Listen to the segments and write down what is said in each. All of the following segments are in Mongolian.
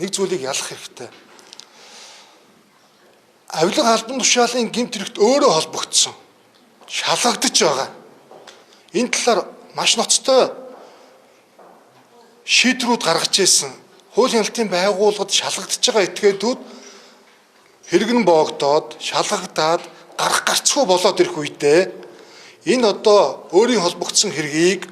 нэг зүйлийг ялах хэрэгтэй. Авилга албан тушаалын гэмт хэрэгт өөрөө холбогдсон шалгагдаж байгаа. Энэ талаар маш ноцтой шийдвэрүүд гаргаж ирсэн. Хуулийн хяналтын байгууллагад шалгагдаж байгаа этгээдүүд хэрэгэн боогдоод шалгагдаад гарах гарцгүй болоод ирэх үедээ энэ одоо өөрийн холбогдсон хэргийг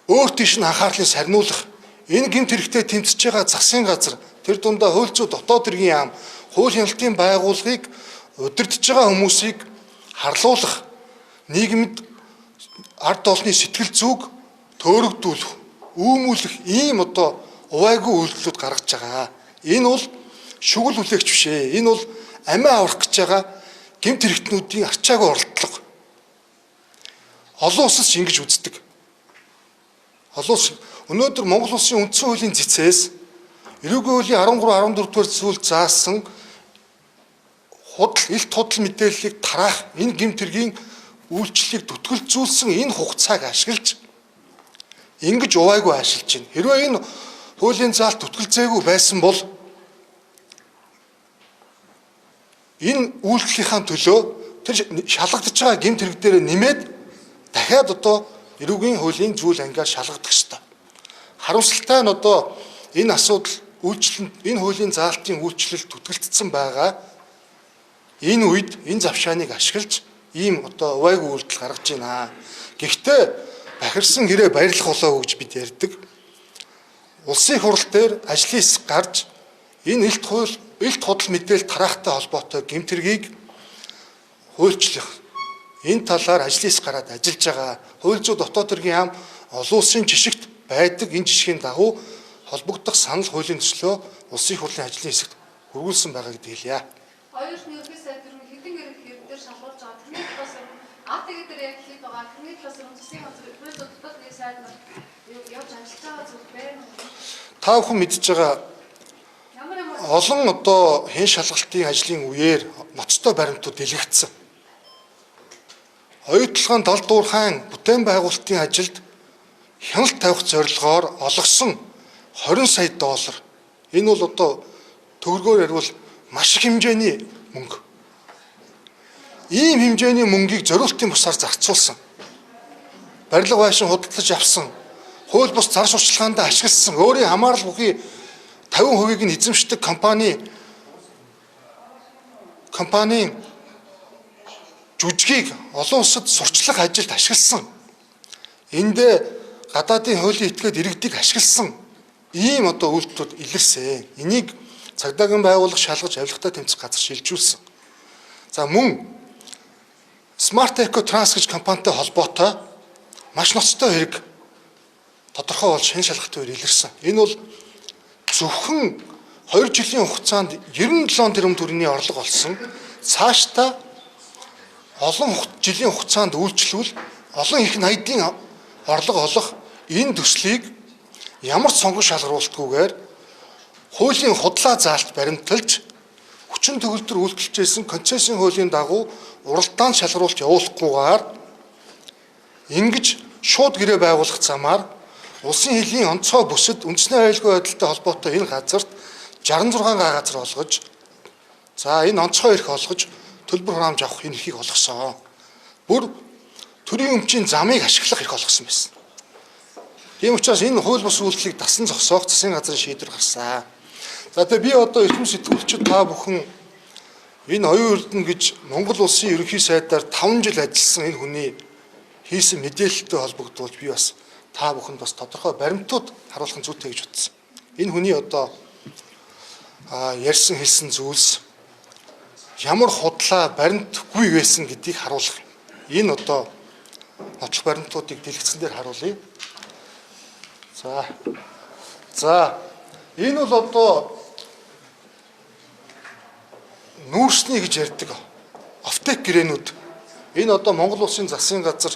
өөр тийш нь анхаарлыг сарниулах, энэ гэмт хэрэгтэй тэмцэж байгаа засгийн газар, тэр дундаа хууль зүйн дотоод хэргийн яам, хуулийн хяналтын байгууллагыг удирдах байгаа хүмүүсийг харлуулах, нийгэмд ард олонны сэтгэл зүйг төөрөгдүүлэх, үүмүүлэх ийм одоо увайгүй үйлдэлүүд гаргаж байгаа. Энэ бол шүгэл хүлээгч биш ээ. Энэ бол амиа аврах гэж байгаа гэмт хэрэгтнүүдийн арчаагүй оролдлого. Олон улсад ч ингэж үздэг. Олон улс өнөөдөр Монгол улсын үндсэн хуулийн цэцээс эрүүгийн хуулийн 13, 14 дугаар зүйлд заасан илт худал мэдээллийг тараах энэ гэмт хэргийн үйлчлэлийг түтгэлзүүлсэн энэ хугацааг ашиглаж ингэж увайгүй ашиглаж байна. Хэрвээ энэ хуулийн заалт түтгэлзээгүй байсан бол энэ үйлчлэлийнхаа төлөө тэр шалгагдж байгаа гэмт хэрэг дээр нэмээд дахиад одоо эрүүгийн хуулийн зүйл ангиар шалгагдах ёстой. Харамсалтай нь одоо энэ асуудал энэ хуулийн заалтын үйлчлэл түтгэлцсэн байгаа. Энэ үед энэ завшааныг ашиглаж ийм одоо увайгүй үйлдэл гаргаж байна. Гэхдээ бахирсан гэрээ баярлах болоо гэж бид ярьдаг. Улсын хурал дээр ажлын хэсэг гарч энэ илт худал мэдээлэл тараахтай холбоотой гэмт хэргийг хуульчлах энэ талаар ажлын хэсэг гараад ажиллаж байгаа. Хууль зүйн дотоод хэргийн яам олон улсын жишгт байдаг энэ жишгийн дагуу холбогдох санал хуулийн төслөө улсын хурлын ажлын хэсэгт хөрвүүлсэн байгаа гэдэг хэлье. Хоёр нь ерөнхий сайд хэдэн хэрэг дээр шалгуулж байгаа. Тэрний талаас АТГ дээр яг хэд байгаа. Тэрний талаас засгийн газар хууль зүйн дотоод нэг сайд явж ажиллаж байгаа зүйл байна. Та бүхэн мэдж байгаа олон одоо хэн шалгалтын ажлын үеэр ноцтой баримтууд дэлгэгдсэн. Оюутлогын далдуурхайн бүтээн байгуулалтын ажилд хяналт тавих зорилгоор олгосон 20 сая доллар. Энэ бол одоо төгрөгөөр ярил маш их хэмжээний мөнгө. Ийм хэмжээний мөнгийг зориултын бусаар зарцуулсан. Барилга байшин худалдаж авсан. Хууль бус зар сурталчилгаанд ашигласан. Өөрийн хамаарал бүхий 50%-ийг нь эзэмшдэг компанийн жүжигийг олон улсад сурчлах ажилд ашигласан. Эндээ гадаадын хуулийн этгээд иргэдийг ашигласан ийм одоо үйлдэлүүд илэрсэн. Энийг цагдаагийн байгууллага шалгаж авилгатай тэмцэх газар шилжүүлсэн. За мөн Smart Eco Trans гэж компанитай холбоотой маш ноцтой хэрэг тодорхой бол шин шалгалт үеэр илэрсэн. Энэ бол зөвхөн 2 жилийн хугацаанд 97 тэрбум төгрөгийн орлого олсон. Цаашдаа олон жилийн хугацаанд үйлчлүүл олон их найдын орлого олох энэ төслийг ямар ч сонгон шалгаруулалтгүйгээр хуулийн худлаа заалт баримталж хүчин төгөлдөр үйлчлэжсэн концессийн хуулийн дагуу уралдаан шалгаруулалт явуулахгүйгээр ингэж шууд гэрээ байгуулах замаар улсын хилийн онцгой бүсэд үндэсний аюулгүй байдалтай холбоотой энэ газарт 66 газар олгож энэ онцгой эрх олгож төлбөр хураамж авах энэ эрхийг олгосон. Бүр төрийн өмчийн замыг ашиглах эрх олгосон байсан. Тийм учраас энэ хууль бус үйлдэлийг дасан зогсоох засгийн газрын шийдвэр гарсан. За тэгээ би одоо эрхэм сэтгүүлчид та бүхэн энэ оюун эрдэнэ гэж Монгол улсын ерөнхий сайдаар 5 жил ажилласан энэ хүний хийсэн мэдээлэлтэй холбогдуулж би бас та бүхэнд бас тодорхой баримтууд харуулах зүйтэй гэж утсан. Энэ хүний одоо ярьсан хэлсэн зүйлс ямар худлаа баримтгүй байсан гэдгийг харуулах. Энэ одоо нотлох баримтуудыг дэлгэцэн дээр харуулъя. За энэ бол одоо нүүрсний гэж ярьдаг офтек гэрээнүүд. Энэ одоо Монгол улсын засгийн газар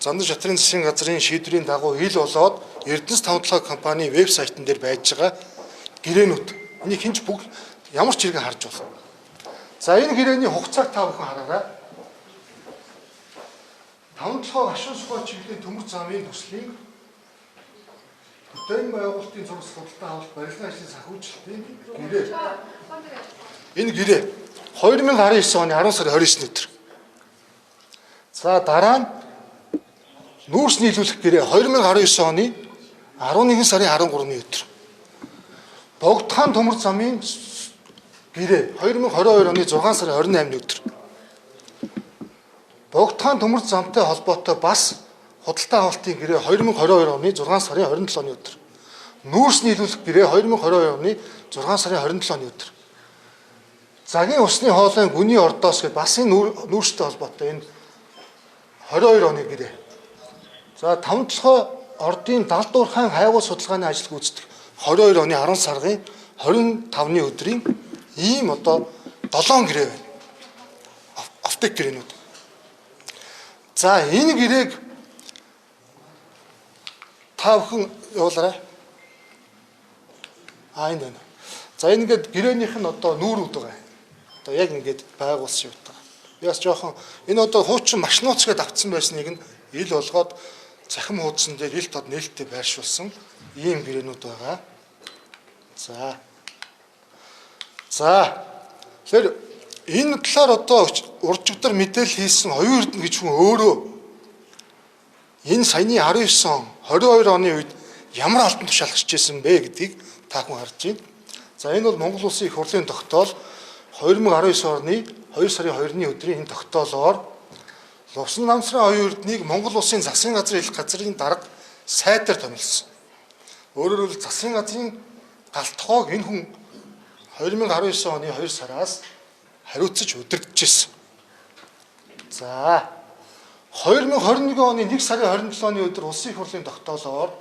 Зандан шатрын засгийн газрын шийдвэрийн дагуу ил болоод Эрдэнэс тавталгаа компани вебсайтн дээр байж байгаа гэрээнүүд. Энийг хинч бүгд ямар ч хэрэгэн харж байна. За энэ гэрээний хугацааг та бүхэн хараарай. Тавталгаа гашуун сухой чиглэлийн төмөр замын төслийг Бүтээн байгуулалтын зураг судалтай авалт барилгын ажлын санхүүжилтийн гэрээ. Энэ гэрээ 2019 оны 10 сарын 29-ний өдөр. За дараа нь нүүрс нийлүүлэх гэрээ 2019 оны 11 сарын 13-ны өдөр. Богдхан төмөр замын гэрээ 2022 оны 6 сарын 28-ны өдөр. Богдхан төмөр замтай холбоотой бас худалдаа авалтын гэрээ 2022 оны 6 сарын 27-ны өдөр. Нүүрс нийлүүлэх гэрээ 2022 оны 6 сарын 27-ны өдөр. Загийн усны хоолойн гүний ордоос гэж бас энэ нүүрстэй холбоотой энэ 22 оны гэрээ. За 5 толгой ордын Далдуур хаан хайгуул судалгааны ажил гүйцэтгэх 22 оны 10 сарын 25-ны өдрийн ийм одоо 7 гэрээ байна. Автек гэрээнүүд. За энэ гэрээг та бүхэн явуулаарай. Энэ байна. За энэ ингээд гэрээнийх нь одоо нүүрүүд байгаа. Одоо яг ингээд байгуулсан юм байна. Би бас жоохон энэ одоо хуучин машинууц гэдээ авцсан байсныг нь ил болгоод цахим хуудсан дээр ил тод нээлттэй байршуулсан ийм гэрээнүүд байгаа. Тэгэхээр энэ талаар одоо уржигдар мэдээлэл хийсэн оюун эрдэнэ гэж хүн өөрөө энэ саяны 19 он 22 оны үед ямар алтан тушаал гарч ирсэн бэ гэдгийг та хүн харж байна. За энэ бол Монгол Улсын их хурлын тогтоол 2019 оны 2 сарын 2-ны өдрийн энэ тогтоолоор Лувсан намсрын оюун эрдэнийг Монгол Улсын засгийн газрын их газрын дарга сайдаар томилсон. Өөрөөр хэлбэл засгийн газрын галтгоог энэ хүн 2019 оны 2 сараас хариуцаж удирдахжсэн. За 2021 оны 1 сарын 27-ны өдөр Улсын их хурлын тогтоолоор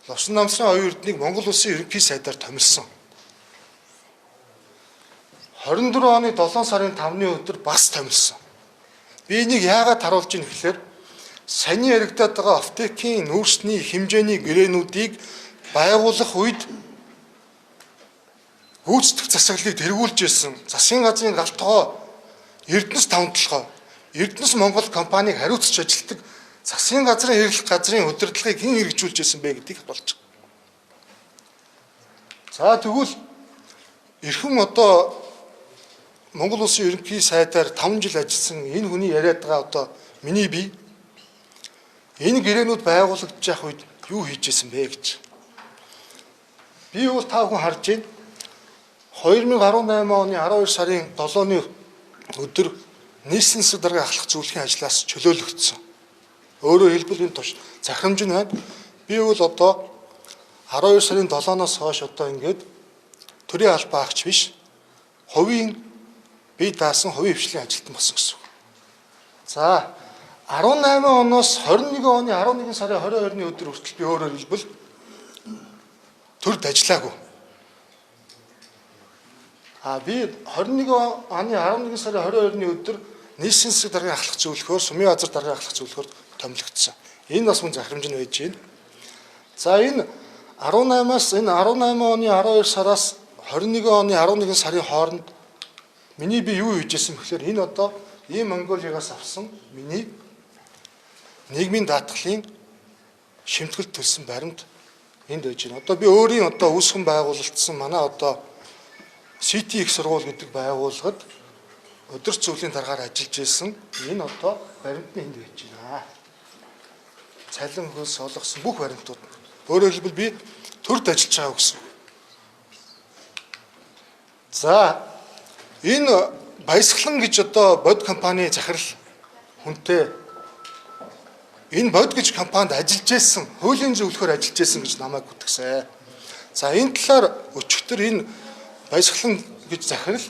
Лувсан намсрын оюун эрдэнийг Монгол Улсын ерөнхий сайдаар томилсон. 24 оны 7 сарын 5-ны өдөр бас томилсон. Би энийг яагаад харуулж ийн гэхээр саний яригадаад байгаа автекийн нүүрсний хэмжээний гэрээнүүдийг байгуулах үед гүйцэтгэх засаглалыг тэргүүлж ирсэн засгийн газрын галтгоо Эрдэнэс 5 толгой Эрдэнэс Монгол компаниг хариуцж ажилтдаг засгийн газрын хэрэглэх газрын удирдлагыг хэн хэрэгжүүлж ирсэн бэ гэдгийг харуулж байгаа. За тэгвэл эрхэм одоо Монгол Улсын ерөнхий сайдаар 5 жил ажилласан энэ хүний яриад байгаа одоо миний бие энэ гэрээнүүд байгуулагдаж явах үед юу хийж ирсэн бэ гэж. Би бол та бүхэн харж байна. 2018 оны 12 сарын 7-ны өдөр нийслэн засаг даргын ахлах зөвлөхийн ажлаас чөлөөлөгдсөн. Өөрөөр хэлбэл энэ туш захирамж нь байна. Би бол одоо 12 сарын 7-оос хойш одоо ингээд төрийн албаа агч биш. Хувийн бие даасан хувийн хвшлийн ажилтан болсон гэсэн үг. За 18 оноос 21 оны 11 сарын 22-ны өдөр хүртэл би өөрөөр хэлбэл төрд ажиллаагүй. Би 21 оны 11 сарын 22-ны өдөр нийслэн засаг даргын ахлах зөвлөхөөр Сумын газар даргын ахлах зөвлөхөөр томилогдсон. Энэ бас мөн захирамж нь байж байна. За энэ 18-аас энэ 18 оны 12 сараас 21 оны 11 сарын хооронд миний би юу хийж ирсэн бэхээр энэ одоо ийм Монголиас авсан миний нийгмийн даатгалын шимтгэлд төлсөн баримт энд байж байна. Одоо би өөрийн одоо үүсгэн байгуулалтсан манай одоо CT их сургууль гэдэг байгууллагад өдөр зөвлийн дараагаар ажиллаж ирсэн энэ одоо баримт нь энд байж байна. Цалин хөлс олгосон бүх баримтууд. Өөрөөр хэлбэл би төрд ажиллаж байгаа гэсэн. За энэ Баясгалан гэж одоо бод компани захирал хүнтэй энэ бод гэж компанид ажиллаж байсан, хуулийн зөвлөхөөр ажиллаж байсан гэж намайг хүтгсэн. За энэ талаар өчигдөр энэ Баясгалан гэж захирал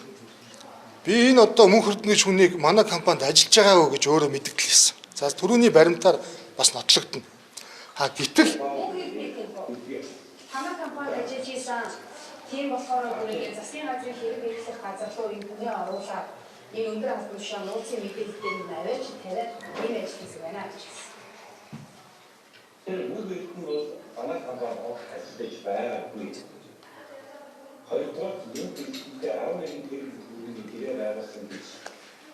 би энэ одоо мөнх эрдэнэ гэж хүнийг манай компанид ажиллаж байгаагүй гэж өөрөө мэдгдэл хийсэн. За түрүүний баримтаар бас нотлогдно. Гэтэл манай компанид ажиллаж байсан тийм болохоор бүрийн засгийн газрын хэрэг хэрэглэх газар руу энэ хүний оруулаад энэ өндөр албан тушаал нууцын мэдээлэлтэй нь аваач тариад ийм ажил хийсэн байна гэж хэлсэн. Тэр бүгд нь манай компани ажиллаж байгаагүй. Хоёрдугаар энэ хэлбэрээр 11 тэрбум гэрээ байгуулсан гэж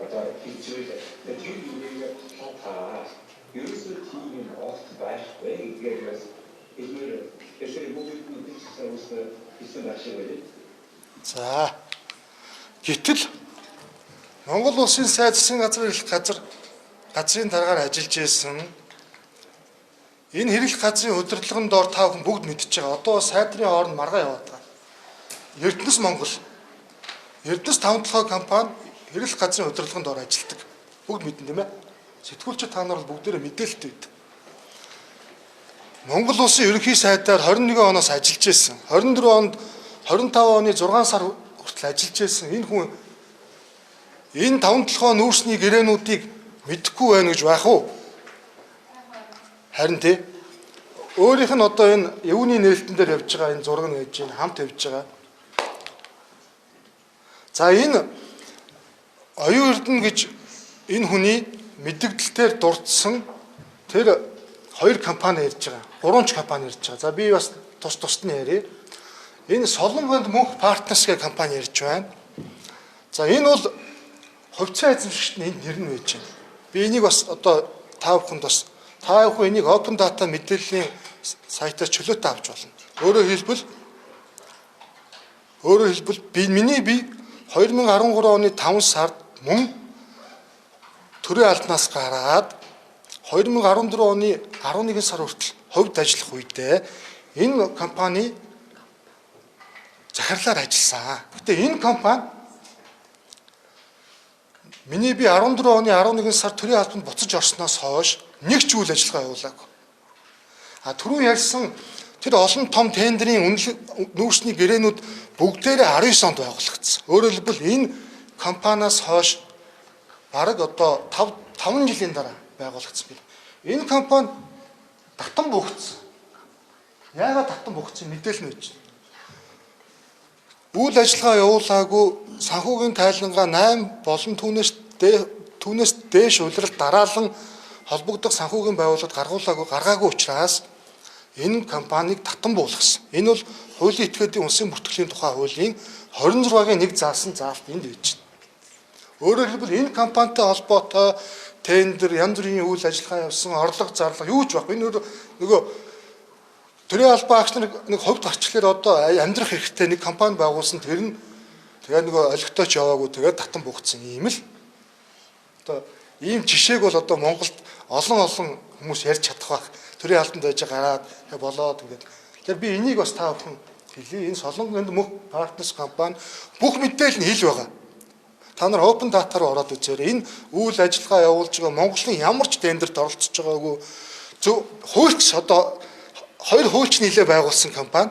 одоо хэлжээ. Тэгэхээр энэ та ерөөсөө тийм огт байхгүй гэдгээс 이걸 예술의 모든 사람으로서 있어 나시고요. За гэтэл Монгол улсын сайд засгийн газрын эрхлэх газрын дараагаар ажиллаж байсан энэ хэрэглэх газрын удирдлагын доор та бүхэн бүгд мэдчихэж байгаа. Одоо сайдрын хооронд маргаа яваад байгаа. Эрдэнэс Монгол, Эрдэнэс таван толгой компани хэрэглэх газрын удирдлагын доор ажилладаг. Бүгд мэднэ тийм ээ. Сэтгүүлчид та нар бол бүгдээрээ мэдээлэлтэй байд. Монгол улсын ерөнхий сайдаар 21 оноос ажиллаж байсан. 24 онд 25 оны 6 сар хүртэл ажиллаж байсан. Энэ хүн энэ таван толгой нүүрсний гэрээнүүдийг мэдэхгүй байна гэж байх уу? Харин тий. Өөрийнх нь одоо энэ юуны нээлтэн дээр явж байгаа энэ зураг нь байж байна. Хамт явж байгаа. За энэ оюун эрдэнэ гэж энэ хүний мэдэгдэлтээр дурдсан тэр хоёр компани ярьж байгаа. Гуравч компани ярьж байгаа. За би бас тусад нь ярья. Энэ Солонгонд мөнх партнерс гэх компани ярьж байна. За энэ бол хувьцаа эзэмшигчдийн энд нэр нь байж байна. Би энийг бас одоо та бүхэнд бас та бүхэн энийг open data мэдээллийн сайтаас чөлөөтэй авч болно. Өөрөөр хэлбэл би 2013 оны 5 сард мөн төрийн албанаас гараад 2014 оны 11 сар хүртэл хувьд ажиллах үедээ энэ компани захирлаар ажилласан. Гэтэ энэ компани би 14 оны 11 сар төрийн албанд буцаж орсноос хойш нэг ч үйл ажиллагаа явуулаагүй. Түрүү ярьсан тэр олон том тендерийн нүүрсний гэрээнүүд бүгдээрээ 19 онд байгуулагдсан. Өөрөөр хэлбэл энэ компаниас хойш бараг одоо 5 жилийн дараа байгуулагдсан байна. Энэ компани татан богцсон. Яагаад татан богцсон мэдээлэл нь өгч байна. Үйл ажиллагаа явуулаагүй санхүүгийн тайлангаа 8 болон түүнээс дээш улирал дараалан холбогдох санхүүгийн байгууллагад гаргаагүй учраас энэ компанийг татан буулгасан. Энэ бол хуулийн этгээдийн улсын бүртгэлийн тухай хуулийн 26-гийн 1 заасан заалт энд байж байна. Өөрөөр хэлбэл энэ компанитай холбоотой тендер, янз бүрийн үйл ажиллагаа явсан, орлого зарлага юу ч байхгүй. Энэ нөгөө төрийн албан агч нар нэг хувьд гарчлахаар одоо амьдрах хэрэгтэй нэг компани байгуулсан тэр нь тэгээ нөгөө олигтойч яваагүй тэгээ татан буугдсан юм л. Одоо ийм жишээг бол одоо Монголд олон хүмүүс ярьж чадах байх. Төрийн албанд байж гараад болоод ингээд. Тэгэхээр би энийг бас та бүхэн хэлье. Энэ Солонгонд мөнх партнерс компани бүх мэдээлэл нь хэл байгаа. Та нар open data руу ороод үзээрэй. Энэ үйл ажиллагаа явуулж байгаа Монголын ямар ч тендерт оролцож байгаагүй хуульч одоо хоёр хуульч нийлээ байгуулсан компани.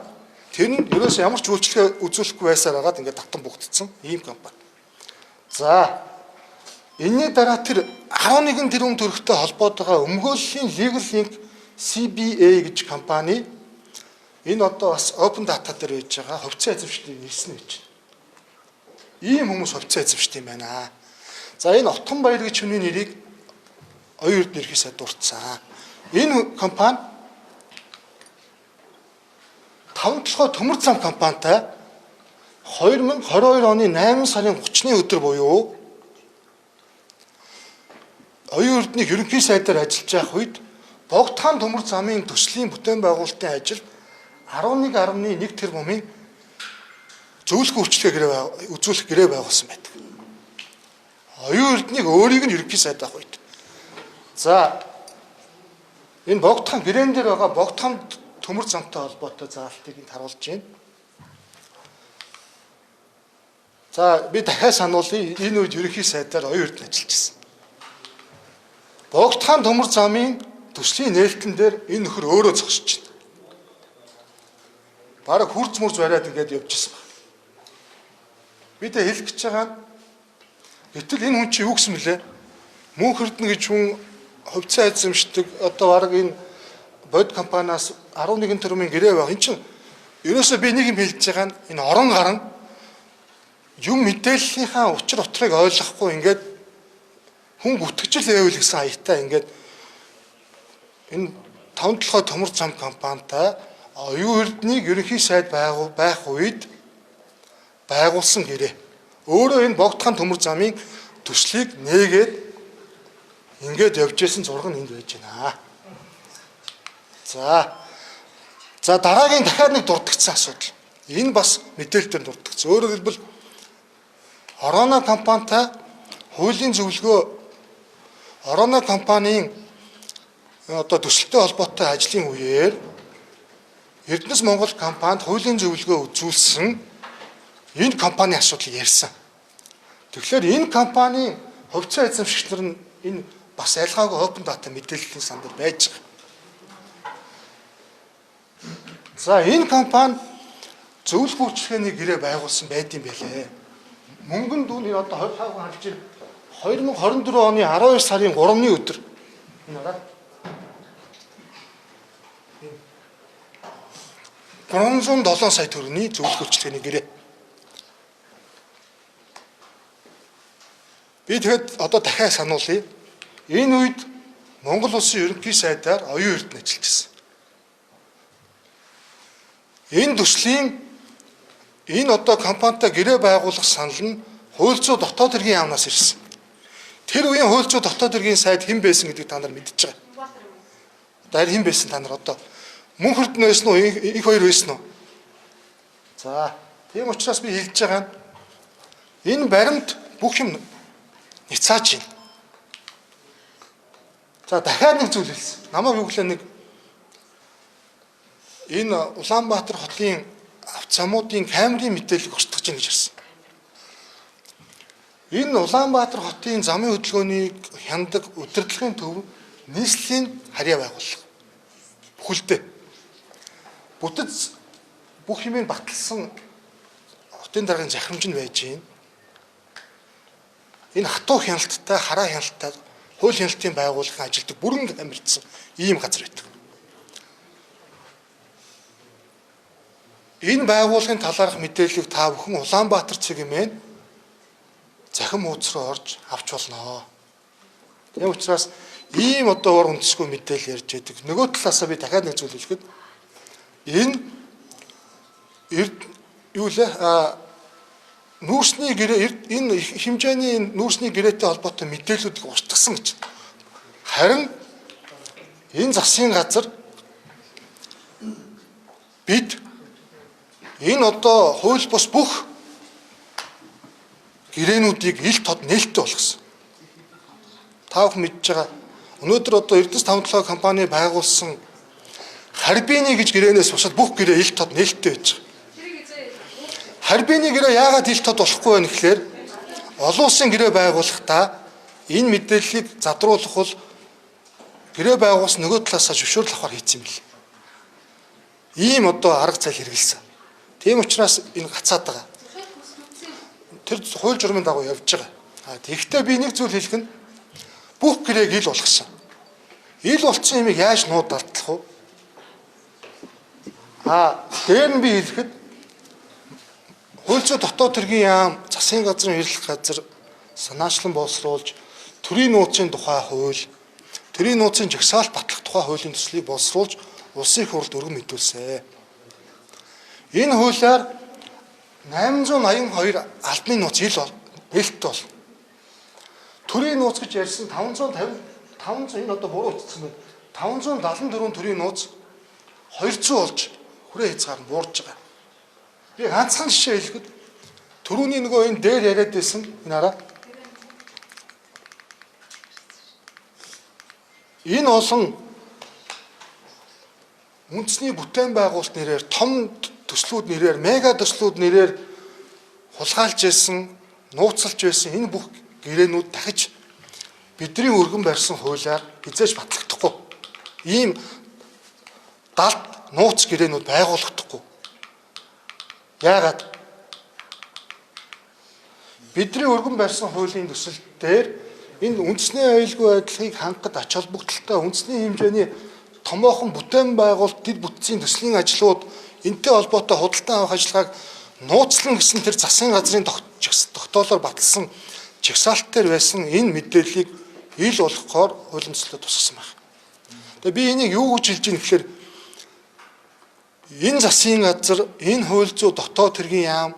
Тэр нь ерөөсөө ямар ч үйлчлэгээ үзүүлэхгүй байсаар хагаад ингээд татан бugтцсан ийм компани. За энэний дараа тэр 11 тэрбум төгрөгтэй холбоотойгоо өмгөөллийн Legal Link CBA гэж компани энэ одоо бас open data дээр байж байгаа хувьцаа эзэмшлийн нэрсэн байж байна. Ийм хүмүүс хувьцаа эзэмшдэг юм байна. За энэ Отгон Баяр гэж хүний нэрийг оюун эрдэнэ ерхий сайд дурдсан. Энэ компани 5 толгой төмөр зам компанитай 2022 оны 8 сарын 30-ны өдөр буюу оюун эрдэнэ ерөнхий сайдаар ажиллаж байх үед Богдхан төмөр замын төслийн бүтээн байгуулалтын ажил 11.1 тэрбумын зөвлөх үйлчлэгээ үзүүлэх гэрээ байгуулсан байдаг. Оюун эрдэнэийг өөрийг нь ерөнхий сайд авах үед. За энэ Богдхан гэрээн дээр байгаа Богдхан төмөр замтай холбоотой заалтыг энд харуулж байна. За би дахиад сануулъя. Энэ үед ерөнхий сайдаар оюун эрдэнэ ажиллаж байсан. Богдхан төмөр замын төслийн нээлтэн дээр энэ нөхөр өөрөө зогсож байна. Бараг хурц мурц бариад ингээд явж байсан байна. Би тэ хэлэх гэж байгаа нь гэтэл энэ хүн чи юу гэсэн мөлий? Мөнх эрдэнэ гэж хүн хувьцаа эзэмшдэг одоо бараг энэ бод компаниас 11 тэрбумын гэрээ байх. Энд чинь ерөөсөө би нэг юм хэлж байгаа нь энэ орон гарan юм мэдээллийнхаа учир утрыг ойлгохгүй ингээд хүн гүтгэжл байвал гэсэн аятай ингээд энэ 5 толгой төмөр зам компанитай оюун эрдэнэийг ерөнхий сайд байх үед байгуулсан гэрээ. Өөрөө энэ Богдхан төмөр замын төслийг нээгээд ингээд явж исэн зураг нь энд байж байна. За За дараагийн дахиад нэг дурдгдсан асуудал. Энэ бас мэдээлэл дээр дурдгдсан. Өөрөөр хэлбэл Ороно компанитай хуулийн зөвлөгөө Ороно компанийн одоо төсөлтэй холбоотой ажлын үеэр Эрдэнэс Монгол компанид хуулийн зөвлөгөө үзүүлсэн энэ компанийн асуудлыг ярьсан. Тэгэхээр энэ компанийн хувьцаа эзэмшигч нар нь энэ бас ялгаагүй open data мэдээллийн сандар байж байгаа. За энэ компани зөвлөх үйлчилгээний гэрээ байгуулсан байдсан байлээ. Мөнгөн дүүний одоо 25% харж байна. 2024 оны 12 сарын 3-ны өдөр энэ хараа 307 сая төгрөгийн зөвлөх үйлчилгээний гэрээ. Би тэгэхэд одоо дахиад сануулъя. Энэ үед Монгол улсын ерөнхий сайдаар оюун эрдэнэ ажиллаж байсан. Энэ төслийн энэ одоо компанитай гэрээ байгуулах санал нь хууль зүйн дотоод хэргийн яамнаас ирсэн. Тэр үеийн хууль зүйн дотоод хэргийн сайд хэн байсан гэдгийг та нар мэдчихэж байгаа. Одоо хэн байсан та нар одоо мөн хөрдөн байсан уу, их хоёр байсан уу? За, тийм учраас би хэлж байгаа нь энэ баримт бүх юм няцааж байна. За, дахиад нэг зүйл хэлсэн. Намайг юу гэлээ нэг энэ Улаанбаатар хотын автозамуудын камерын мэдээлэл устгаж байна гэж ирсэн. Энэ Улаанбаатар хотын замын хөдөлгөөнийг хяндаг удирдлагын төв нийслэлийн харьяа байгууллага. Бүхэлдээ. Бүтэц бүх юмыг баталсан хотын даргын захирамж нь байж байна. Энэ хатуу хяналттай, хараа хяналттай хууль хяналтын байгууллагын ажилтг бүрэн амжилтсан ийм газар байдаг. Энэ байгууллагын талаарх мэдээллийг та бүхэн Улаанбаатар цэгмээр захин хуудас руу орж авч болно. Тийм учраас ийм одоо уур үндэсгүй мэдээлэл ярьж байдаг. Нөгөө талаасаа би дахиад нэг зүйл хэлэхэд энэ юу лээ нүүрсний гэрээ энэ хэмжээний нүүрсний гэрээтэй холбоотой мэдээллүүдийг устгасан гэж. Харин энэ засгийн газар бид энэ одоо хууль бус бүх гэрээнүүдийг ил тод нээлттэй болгосон. Та бүхэн мэдж байгаа. Өнөөдөр одоо Эрдэнэс 57 компани байгуулсан Харбины гэж гэрээнээс бусад бүх гэрээ ил тод нээлттэй байж байгаа. Харбины гэрээ яагаад ил тод болохгүй вэ гэхээр олон улсын гэрээ байгуулахдаа энэ мэдээллийг задруулах бол гэрээ байгуулсан нөгөө талаасаа зөвшөөрөл авахар хийсэн юм бэл. Ийм одоо арга зал хэрэгэлсэн. Тийм учраас энэ гацаад байгаа. Тэр хууль журмын дагуу явж байгаа. Тэгэхдээ би нэг зүйл хэлэх нь бүх гэрээг ил болгосон. Ил болцсон юмыг яаж нуудаалтлах вэ? Дээр нь би хэлэхэд хууль зүйн дотоод хэргийн яам, засгийн газрын эрэлх газар санаачлан боловсруулж төрийн нууцын тухай хууль, төрийн нууцын жагсаалт батлах тухай хуулийн төслийг боловсруулж улсын их хурлд өргөн мэдүүлсэн. Энэ хуулиар 882 албаны нууц ил нээлттэй болно. Төрийн нууц гэж ярьсан 500 энэ одоо буруу утсан байна. 574 төрийн нууц 200 болж хүрээ хязгаар нь буурж байгаа. Би ганцхан жишээ хэлэхэд түрүүний нөгөө энэ дээр яриад байсан энэ хараа. Энэ олон үндэсний бүтээн байгуулалт нэрээр том төслүүд нэрээр мега төслүүд нэрээр хулгайлж байсан, нууцлж байсан энэ бүх гэрээнүүд дахиж бидний өргөн барьсан хуулиар хизээж батлагдахгүй. Ийм далд нууц гэрээнүүд байгуулагдахгүй. Яагаад? Бидний өргөн барьсан хуулийн төсөл дээр энэ үндэсний аюулгүй байдлыг хангахад ач холбогдолтой үндэсний хэмжээний томоохон бүтээн байгуулалт дэд бүтцийн төслийн ажлууд энтэй холбоотой худалдан авах ажиллагааг нууцлан гэсэн тэр засгийн газрын тогтоолоор баталсан жагсаалт дээр байсан энэ мэдээллийг ил болгохоор хуулийн төслөд тусгасан байна. Тэгээ би энийг юу гэж хэлж ийм гэхээр энэ засгийн газар энэ хууль зүйн дотоод хэргийн яам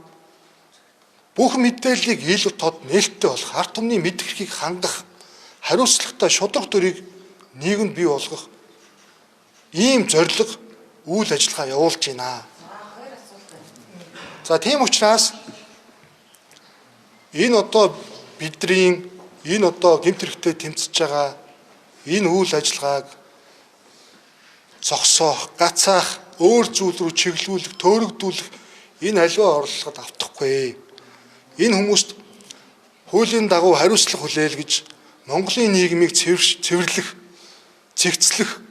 бүх мэдээллийг ил тод нээлттэй болох, ард түмний мэдэх эрхийг хангах, хариуцлагатай шударга төрийг нийгэмд бий болгох ийм зорилго үйл ажиллагаа явуулж байна. За тийм учраас энэ одоо бидний энэ одоо гэмт хэрэгтэд тэмцэж байгаа энэ үйл ажиллагааг зогсоох, гацаах, өөр зүйл рүү чиглүүлэх, төөрөгдүүлэх энэ аливаа орлогод автахгүй. Энэ хүмүүст хуулийн дагуу хариуцлага хүлээл гэж Монголын нийгмийг цэвэрлэх, цэгцлэх,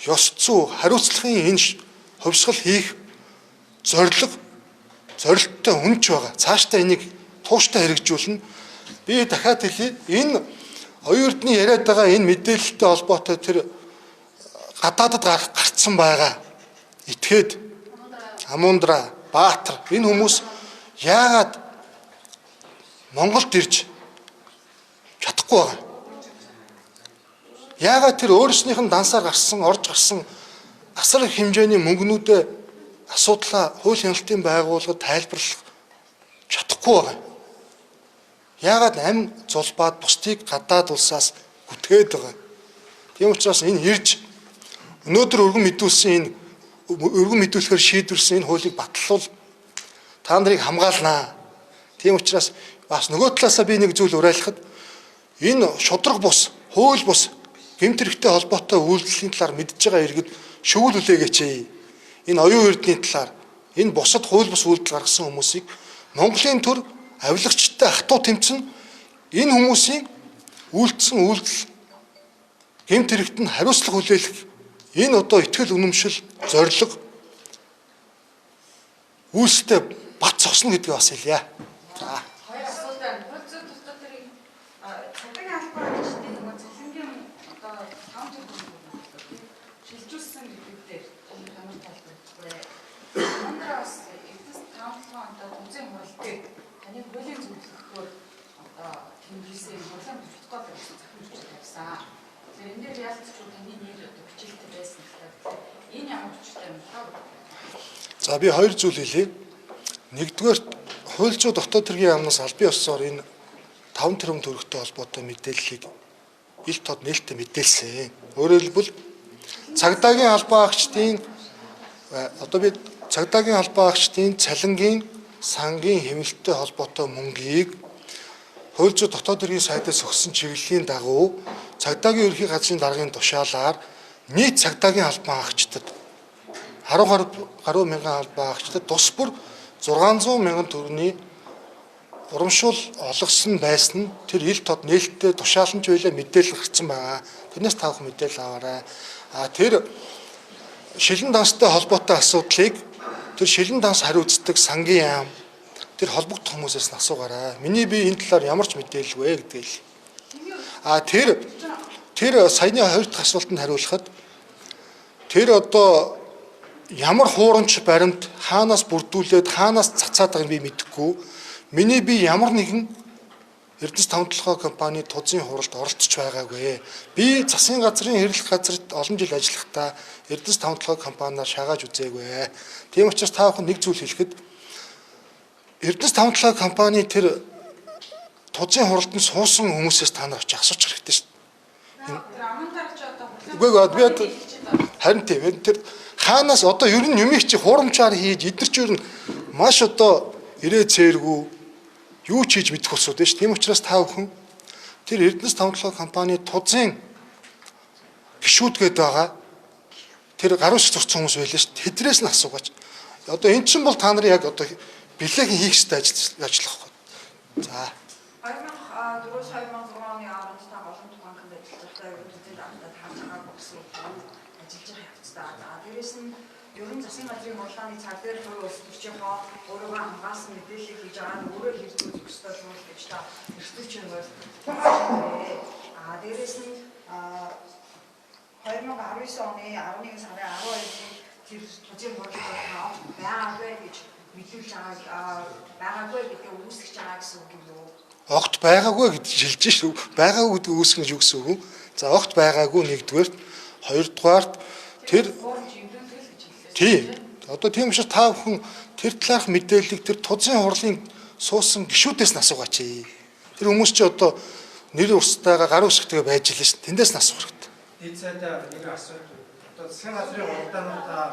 ёс зүй, хариуцлагын энэ хувьсгал хийх зорилттой хүнч байгаа. Цаашдаа энийг тууштай хэрэгжүүлнэ. Би дахиад хэлье. Энэ оюун эрдний яриад байгаа энэ мэдээлэлтэй холбоотой тэр гадаадд гарцсан байгаа. Этгээд, Амундра, Баатар энэ хүмүүс яагаад Монголд ирж чадахгүй байгаа? Яагаад тэр өөрснийх нь дансаар орж гарсан асар их хэмжээний мөнгнүүдээ асуудлаа хууль хяналтын байгууллагад тайлбарлах чадахгүй байгаа? Яагаад амь зулбаад бусдыг гадаад улсаас гүтгээд байгаа? Тийм учраас энэ ирж өнөөдөр өргөн мэдүүлэхээр шийдвэрсэн энэ хуулийг батлуул та нарыг хамгаалнаа. Тийм учраас бас нөгөө талаасаа би нэг зүйл уриалахад энэ шудраг бус, хууль бус гэмт хэрэгтэй холбоотой үйлдэлийн талаар мэдж байгаа иргэд шүүл үлээгээч. Энэ оюун эрдний талаар энэ бусад хууль бус үйлдэл гаргасан хүмүүсийг Монголын төр авилагчтай хатуу тэмцэн энэ хүмүүсийн үйлдэлсэн үйлдэл гэмт хэрэгт нь хариуцлага хүлээх энэ одоо итгэл үнэмшил зориг үйлстэй бат цогсно гэдгийг бас хэлье. За. Хоёр асуулт байна. Хууль зүйн тусдаа тэрийг цагдаагийн албаар ажлын нөгөө цалингийн одоо 5 төгрөг шилжүүлсэн гэдэг дээр ямар тайлбарлах вэ? Манай бас эцэс 5 онтой үнцэн хуралдыг таны хуулийн зөвлөгөөр одоо тэмдэглэсэн хурлын протокол гэсэн захиалж тавьсан. Тэгэхээр энэ дээр ялцчих таны нэр одоо бичлэгтэй байсан гэхээр энэ ямар хүчтэй юм бэ? За би хоёр зүйл хэлье. Нэгдүгээр хууль зүйн дотоод хэргийн яамнаас албан ёсоор энэ 5 тэрбум төгрөгтэй холбоотой мэдээллийг ил тод нээлттэй мэдээлсэн. Өөрөөр хэлбэл цагдаагийн албан агчдын одоо би цагдаагийн албан агчдын цалингийн сангийн хэмнэлттэй холбоотой мөнгийг хууль зүйн дотоод хэргийн сайдаас өгсөн чиглэлийн дагуу цагдаагийн ерхий газрын даргын тушаалаар нийт цагдаагийн албан агчдад 10 гаруй мянган албан агчдад тус бүр 600 мянган төгрөгийн урамшуул олгосон байсан нь тэр ил тод нээлттэй тушааланч байлаа мэдээлэл гарсан байгаа. Тэрнээс тавх мэдээлэл аваарай. Тэр шилэн данстай холбоотой асуудлыг тэр шилэн данс хариуцдаг сангийн яам тэр холбогдох хүмүүсээс нь асуугаарай. Миний би энэ талаар ямар ч мэдээлэл вэ гэдэг л. Тэр саяны хоёр дахь асуултанд хариулахад тэр одоо ямар хуурамч баримт хаанаас бүрдүүлээд хаанаас цацаад байгааг би мэдэхгүй. Миний би ямар нэгэн Эрдэнэс тавталгай компани тузын хуралд оролцож байгаагүй. Би засгийн газрын хэрлэх газарт олон жил ажиллахдаа Эрдэнэс тавталгай компаниар шагааж үзээгүй. Тийм учраас та бүхэн нэг зүйл хэлэхэд Эрдэнэс тавталгай компани тэр тузын хуралд нь суусан хүмүүсээс та нар очиж асууж хэрэгтэй шүү дээ. Үгүй харин тийм тэр хаанаас одоо ер нь юмыг чи хуурамчаар хийж эдгэрч ер нь маш одоо ирээ цээргүй юу ч хийж мэдэх болсоо дээ ш. Тийм учраас та бүхэн тэр Эрдэнэс тавталгай компани тузын гишүүдгээд байгаа тэр гаруй зурцсан хүмүүс байлаа ш. Тэдрээс нь асуугаач. Одоо эн чинь бол та нарын яг одоо бэлэгийн хийх ёстой ажиллах байхгүй. За. 2004-2006 оны 15 голомт банкнд ажиллахдаа ер нь төдий даатад хаалцгаа боксруу ажиллаж байгаа явцдаа. Дээрээс нь ер нь засгийн газрын хурлааны цаг дээр хувь улс төрчийнхөө өөрийгөө хамгаалсан мэдээллийг хийж байгаа нь өөрөө хэрэгжүүлж өгсөй зүйл гэж та эрсдэлч юм байна. Дээрээс нь 2019 оны 11 сарын 12-ны тэр төжийн бодлого байгаагүй гэж мэдүүлж байгаагүй гэдэг үүсгэж байгаа гэсэн үг юм уу? Огт байгаагүй гэж шилжиж шүү. Байгаагүй гэдэг үүсгэж юу гэсэн үг вэ? За огт байгаагүй нэгдүгээрт, хоёрдугаарт тэр тийм. Одоо тийм учраас та бүхэн тэр талаарх мэдээллийг тэр тузын хурлын суусан гишүүдээс нь асуугаач. Тэр хүмүүс чи одоо нэр устдаагаа гар үсгтэйгээ байж л ш. Тэндээс нь асуух хэрэгтэй. Эцээдээ нэг асуулт засгийн газрын уралдаануудаа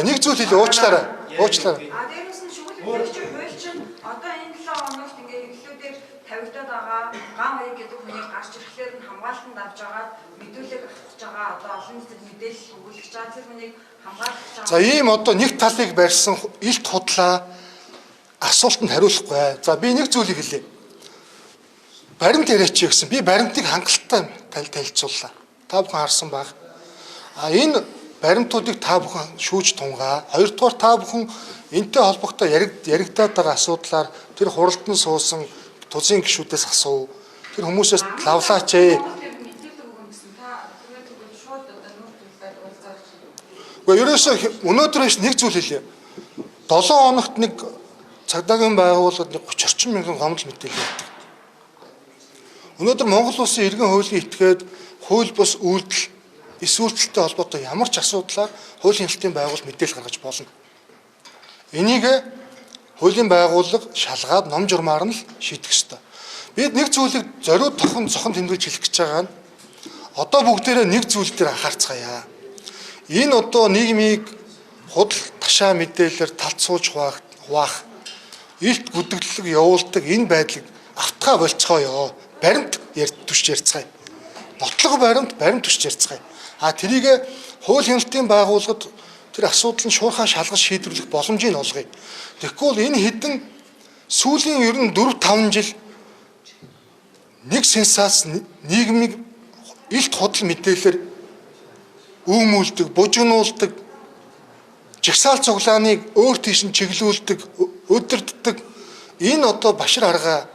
Нэг зүйл хэлээ уучлаарай. Уучлаарай. Дээрээс нь шүүгэл хууль чинь одоо энэ 7 хоногт ингээд эхлүүдээр тавигдаад байгаа ган баяр гэдэг хүнийг гарч ирэхлээр нь хамгаалтанд авч байгаа мэдүүлэг авах байгаа одоо олон нийтэд мэдээлэл өгүүлж байгаа тэр хүнийг хамгаалж байгаа. За ийм одоо нэг талыг барьсан илт худлаа асуултанд хариулахгүй. За би нэг зүйлийг хэлье. Баримт яриач гэсэн. Би баримтыг хангалттай танилцууллаа. Та бүхэн харсан баг. Энэ баримтуудыг та бүхэн шүүж тунгаа. Хоёрдугаар та бүхэн энтэй холбоотой яригдаад байгаа асуудлаар тэр хуралдан суусан тузын гишүүдээс асуу. Тэр хүмүүсээс лавлаач ээ. Мэдээлэл өгөн гэсэн та тэгээд шууд одоо нүүр төлөвлөд уулзаач. Гэхдээ ерөөсөө өнөөдрөөс нэг зүйл хэлье. 7 хоногт нэг цагдаагийн байгууллагад 30 орчим мянган гомдол мэдээлэл өгдөг. Өнөөдөр Монгол улсын иргэн хуулийн этгээд хууль бус үйлдэл эс үйлдэлтэй холбоотой ямар ч асуудлаар хуулийн хяналтын байгууллага мэдээлэл гаргаж болно. Энийг хуулийн байгууллага шалгаад ном журмаар нь л шийдэх ёстой. Бид нэг зүйлийг зориуд зохон тэмдэглэж хэлэх гэж байгаа нь одоо бүгдээрээ нэг зүйл дээр анхаарцгаая. Энэ одоо нийгмийг худал ташаа мэдээлэлээр талцуулж хуваах илт гүдэглэг явуулдаг энэ байдлыг автгаа болцгоё. Баримт түвшж ярьцгаая. Нотлого баримт түвшж ярьцгаая. Тэрийг хууль хяналтын байгууллагад тэр асуудал нь шуурхай шалгаж шийдвэрлэх боломжийг олгоё. Тэгэхгүй бол энэ хэдэн сүүлийн ер нь 4-5 жил нэг сенсац нийгмийг илт худал мэдээлэлээр үүмүүлдэг, бужигнуулдаг, жагсаал цуглааныг өөр тийш нь чиглүүлдэг, өдөрддөг энэ одоо башир арга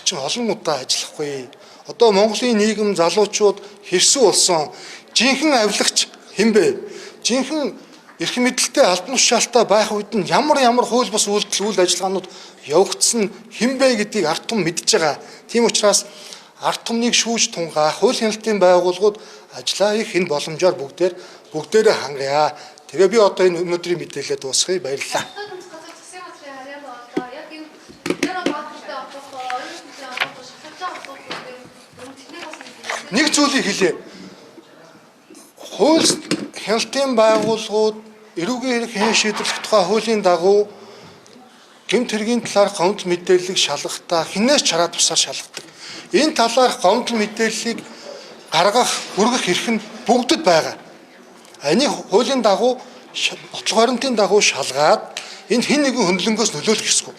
чинь олон удаа ажиллахгүй. Одоо Монголын нийгэм залуучууд хэрсүү болсон жинхэнэ авилагч хинбэ? Жинхэнэ эрх мэдэлтэй албан тушаалтай байх үед нь ямар хууль бус үйл ажиллагаанууд явагдсан хинбэ гэдгийг ард түмэн мэдж байгаа. Тийм учраас ард түмнийг шүүж тунгаах хууль хяналтын байгууллагууд ажиллаа их энэ боломжоор бүгдээрээ хангая. Тэгээ би одоо энэ өнөөдрийн мэдээлэлээ дуусгая. Баярлалаа. Нэг зүйлийг хэлье. Хууль хяналтын байгууллагууд эрүүгийн хэн шийдвэрлэх тухай хуулийн дагуу гэмт хэргийн талаар гомдол мэдээллийг шалгахдаа хинээс чараад тусаар шалгадаг. Энэ талаар гомдол мэдээллийг гаргах, хүргэх эрх нь бүгдэд байгаа. Энийг хуулийн дагуу нотлох баримтын дагуу шалгаад энэ хэн нэгэн хөндлөнгөөс нөлөөлөх ёсгүй.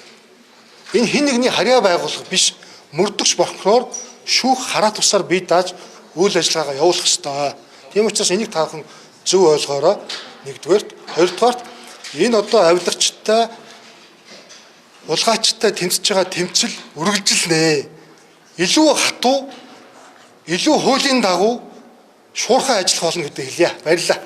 Энэ хэн нэгний харьяа байгууллага биш, мөрдөгч прокурор шүүх хараа тусаар бие дааж үйл ажиллагаагаа явуулах ёстой. Тийм учраас энийг та бүхэн зөв ойлгоорой. Нэгдүгээрт, хоёрдугаарт энэ одоо авилагчтай улгаачтай тэмцэж байгаа тэмцэл үргэлжил нэ. Илүү хатуу, илүү хуулийн дагуу шуурхай ажиллах болно гэдэг хэлье. Баярлалаа.